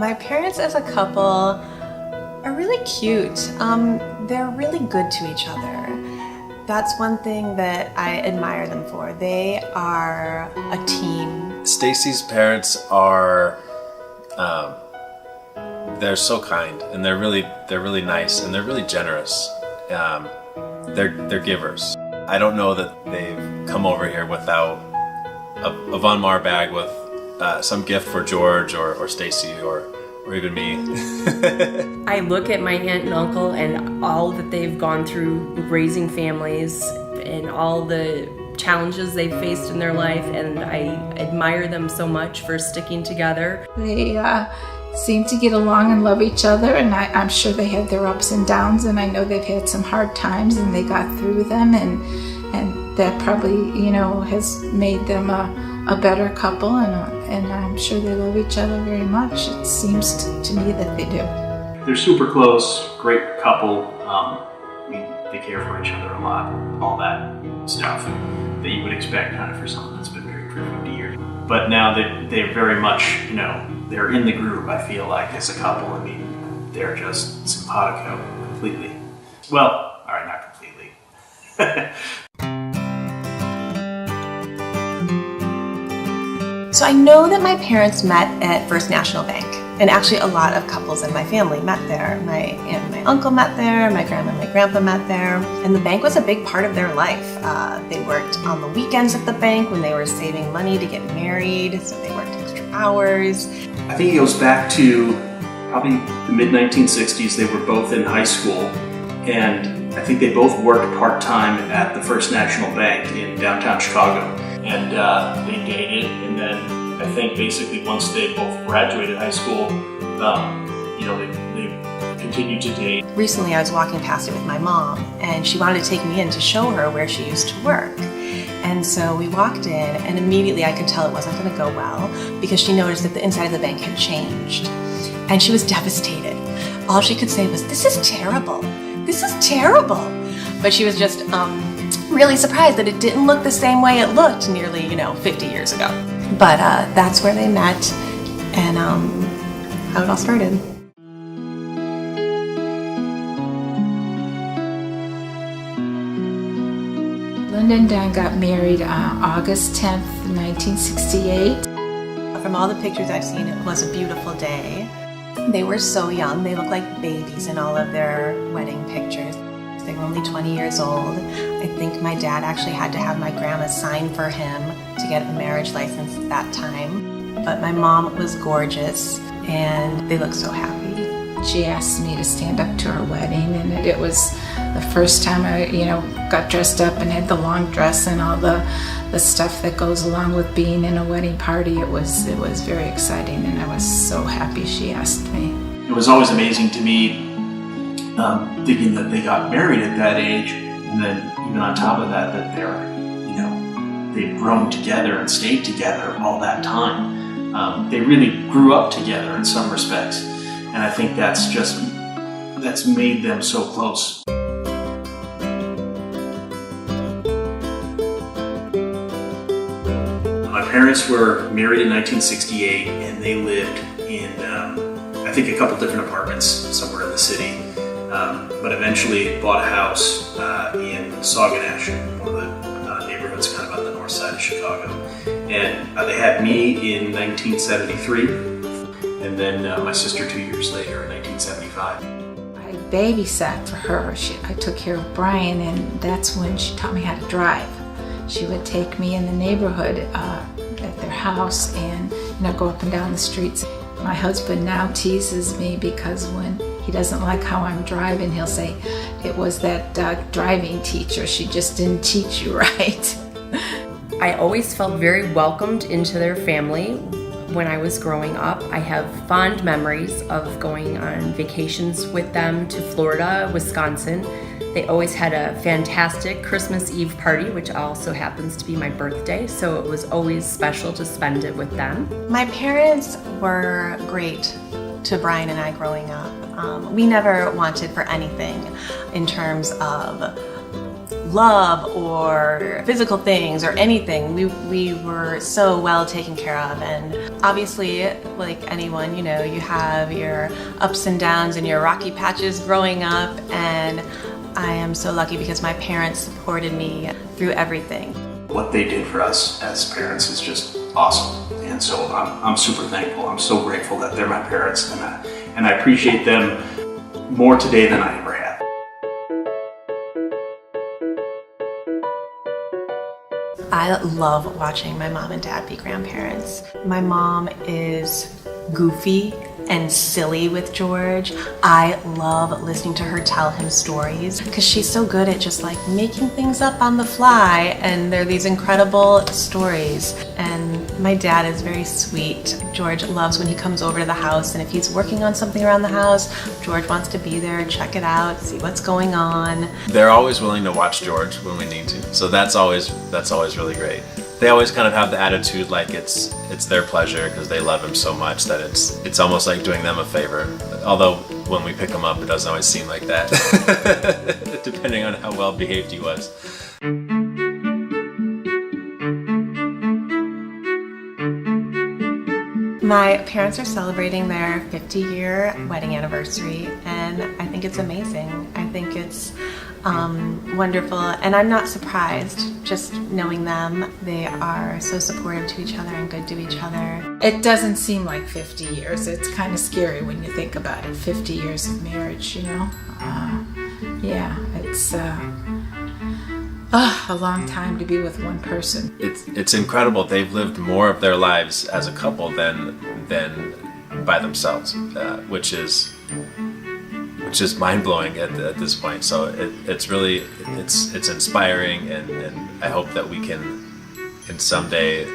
My parents as a couple are really cute. They're really good to each other. That's one thing that I admire them for. They are a team. Stacy's parents are, they're so kind, and they're really nice, and they're really generous. They're givers. I don't know that they've come over here without a Von Maur bag with some gift for George or Stacy or even me. I look at my aunt and uncle and all that they've gone through raising families and all the challenges they've faced in their life, and I admire them so much for sticking together. They seem to get along and love each other, and I'm sure they had their ups and downs, and I know they've had some hard times and they got through them, and that probably, has made them a better couple, and I'm sure they love each other very much. It seems to me that they do. They're super close, great couple. They care for each other a lot, all that stuff that you would expect kind of for someone that's been married for 50 years. But now they're very much, they're in the group, I feel like, as a couple. I mean, they're just simpatico completely. Well, all right, not completely. So I know that my parents met at First National Bank, and actually a lot of couples in my family met there. My aunt and my uncle met there, my grandma and my grandpa met there, and the bank was a big part of their life. They worked on the weekends at the bank when they were saving money to get married, so they worked extra hours. I think it goes back to probably the mid-1960s. They were both in high school, and I think they both worked part-time at the First National Bank in downtown Chicago. And they dated, and then I think basically once they both graduated high school, they continued to date. Recently I was walking past it with my mom, and she wanted to take me in to show her where she used to work. And so we walked in, and immediately I could tell it wasn't going to go well because she noticed that the inside of the bank had changed. And she was devastated. All she could say was, "This is terrible. This is terrible." But she was just really surprised that it didn't look the same way it looked nearly, 50 years ago. But that's where they met, and how it all started. Linda and Don got married on August 10th, 1968. From all the pictures I've seen, it was a beautiful day. They were so young. They looked like babies in all of their wedding pictures. They were only 20 years old. I think my dad actually had to have my grandma sign for him to get a marriage license at that time. But my mom was gorgeous, and they looked so happy. She asked me to stand up to her wedding, and it was the first time I, got dressed up and had the long dress and all the stuff that goes along with being in a wedding party. It was very exciting, and I was so happy she asked me. It was always amazing to me, thinking that they got married at that age, and then even on top of that, that they've grown together and stayed together all that time. They really grew up together in some respects, and I think that's made them so close. My parents were married in 1968, and they lived in, I think, a couple different apartments somewhere in the city. But eventually bought a house in Sauganash, one of the neighborhoods kind of on the north side of Chicago. And they had me in 1973, and then my sister 2 years later in 1975. I babysat for her. I took care of Brian, and that's when she taught me how to drive. She would take me in the neighborhood at their house and go up and down the streets. My husband now teases me because when he doesn't like how I'm driving, he'll say, "It was that driving teacher. She just didn't teach you right." I always felt very welcomed into their family when I was growing up. I have fond memories of going on vacations with them to Florida, Wisconsin. They always had a fantastic Christmas Eve party, which also happens to be my birthday, so it was always special to spend it with them. My parents were great to Brian and I growing up. We never wanted for anything in terms of love or physical things or anything. We were so well taken care of, and obviously, like anyone, you know, you have your ups and downs and your rocky patches growing up, and I am so lucky because my parents supported me through everything. What they did for us as parents is just awesome, and so I'm super thankful. I'm so grateful that they're my parents, and I appreciate them more today than I ever had. I love watching my mom and dad be grandparents. My mom is goofy and silly with George. I love listening to her tell him stories because she's so good at just like making things up on the fly, and they're these incredible stories. And my dad is very sweet. George loves when he comes over to the house, and if he's working on something around the house, George wants to be there, check it out, see what's going on. They're always willing to watch George when we need to, so that's always really great. They always kind of have the attitude like it's their pleasure because they love him so much that it's almost like doing them a favor. Although when we pick him up, it doesn't always seem like that, depending on how well behaved he was. My parents are celebrating their 50-year wedding anniversary, and I think it's amazing. I think it's wonderful, and I'm not surprised just knowing them. They are so supportive to each other and good to each other. It doesn't seem like 50 years. It's kind of scary when you think about it. 50 years of marriage, you know? Yeah, it's a long time to be with one person. It's incredible. They've lived more of their lives as a couple than by themselves, which is mind-blowing at this point. So it's really inspiring, and I hope that we can someday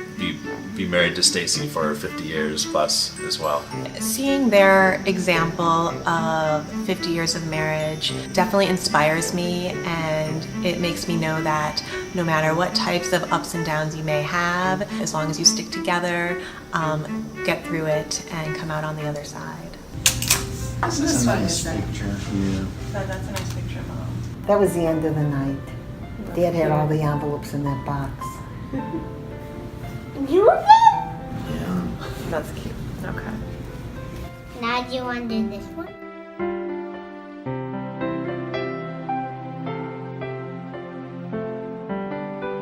be married to Stacy for 50 years plus as well. Seeing their example of 50 years of marriage definitely inspires me, and it makes me know that no matter what types of ups and downs you may have, as long as you stick together, get through it and come out on the other side. This one is a nice picture. Yeah. That's a nice picture, Mom. That was the end of the night. Dad had all the envelopes in that box. You did? Yeah. That's cute. Okay. Now do you want to do this one?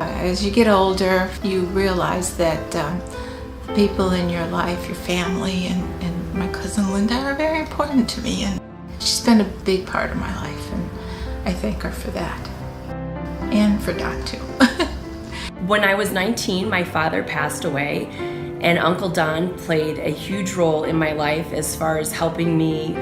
As you get older, you realize that people in your life, your family, and my cousin Linda are very important to me, and she's been a big part of my life, and I thank her for that, and for Dot too. When I was 19, my father passed away, and Uncle Don played a huge role in my life as far as helping me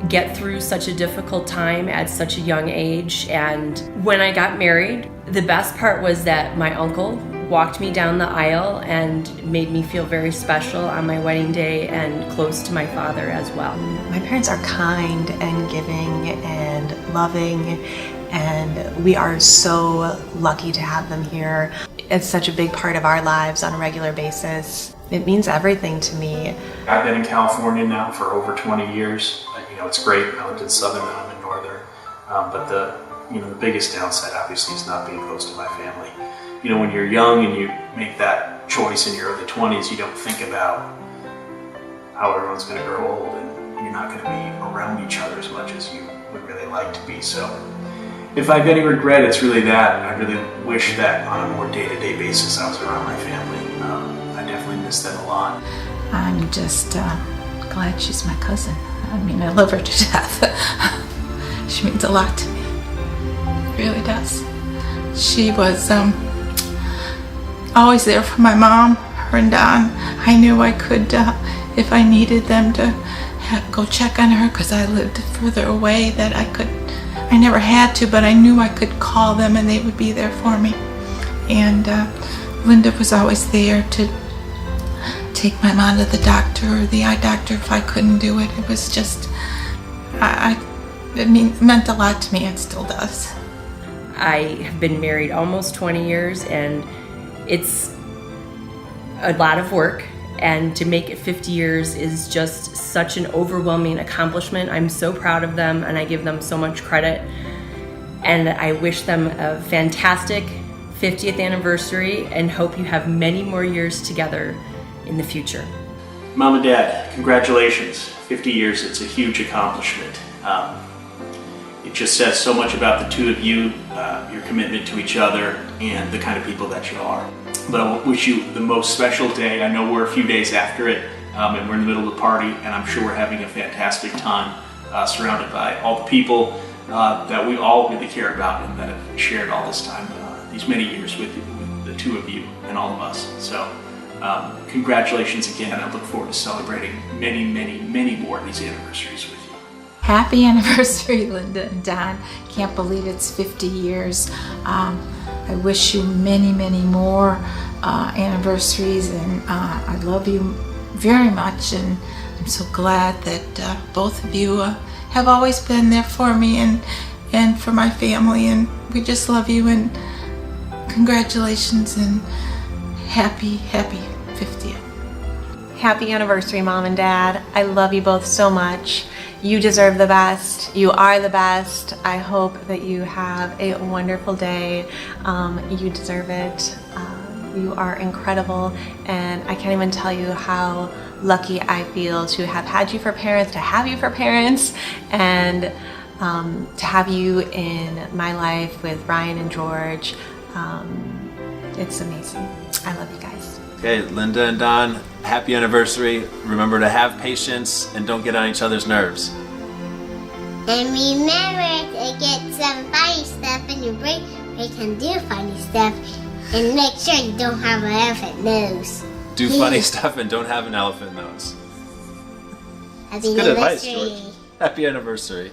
get through such a difficult time at such a young age. And when I got married, the best part was that my uncle walked me down the aisle and made me feel very special on my wedding day and close to my father as well. My parents are kind and giving and loving, and we are so lucky to have them here. It's such a big part of our lives on a regular basis. It means everything to me. I've been in California now for over 20 years. You know, it's great. I lived in Southern and I'm in Northern. But the biggest downside obviously is not being close to my family. You know, when you're young and you make that choice in your early 20s, you don't think about how everyone's going to grow old, and you're not going to be around each other as much as you would really like to be. So if I have any regret, it's really that. I really wish that on a more day-to-day basis I was around my family. I definitely miss them a lot. I'm just glad she's my cousin. I mean, I love her to death. She means a lot to me. Really does. She was always there for my mom, her and Don. I knew I could, if I needed them to go check on her, because I lived further away, that I never had to, but I knew I could call them and they would be there for me. And Linda was always there to take my mom to the doctor or the eye doctor if I couldn't do it. It was just, it meant a lot to me, and still does. I have been married almost 20 years, and it's a lot of work, and to make it 50 years is just such an overwhelming accomplishment. I'm so proud of them, and I give them so much credit. and I wish them a fantastic 50th anniversary and hope you have many more years together in the future. Mom and Dad, congratulations. 50 years, it's a huge accomplishment. It just says so much about the two of you, your commitment to each other, and the kind of people that you are. But I wish you the most special day. I know we're a few days after it, and we're in the middle of the party, and I'm sure we're having a fantastic time surrounded by all the people that we all really care about and that have shared all this time, these many years with the two of you and all of us. So congratulations again. I look forward to celebrating many, many, many more of these anniversaries with you. Happy anniversary, Linda and Don. Can't believe it's 50 years. I wish you many, many more anniversaries, and I love you very much, and I'm so glad that both of you have always been there for me and for my family, and we just love you, and congratulations and happy 50th. Happy anniversary, Mom and Dad. I love you both so much. You deserve the best. You are the best. I hope that you have a wonderful day. You deserve it. You are incredible, and I can't even tell you how lucky I feel to have had you for parents, to have you for parents, and to have you in my life with Ryan and George. It's amazing. I love you guys. Okay, Linda and Don, happy anniversary. Remember to have patience and don't get on each other's nerves. And remember to get some funny stuff in your brain. We can do funny stuff. And make sure you don't have an elephant nose. Do funny stuff and don't have an elephant nose. Happy Good advice, anniversary. George. Happy anniversary.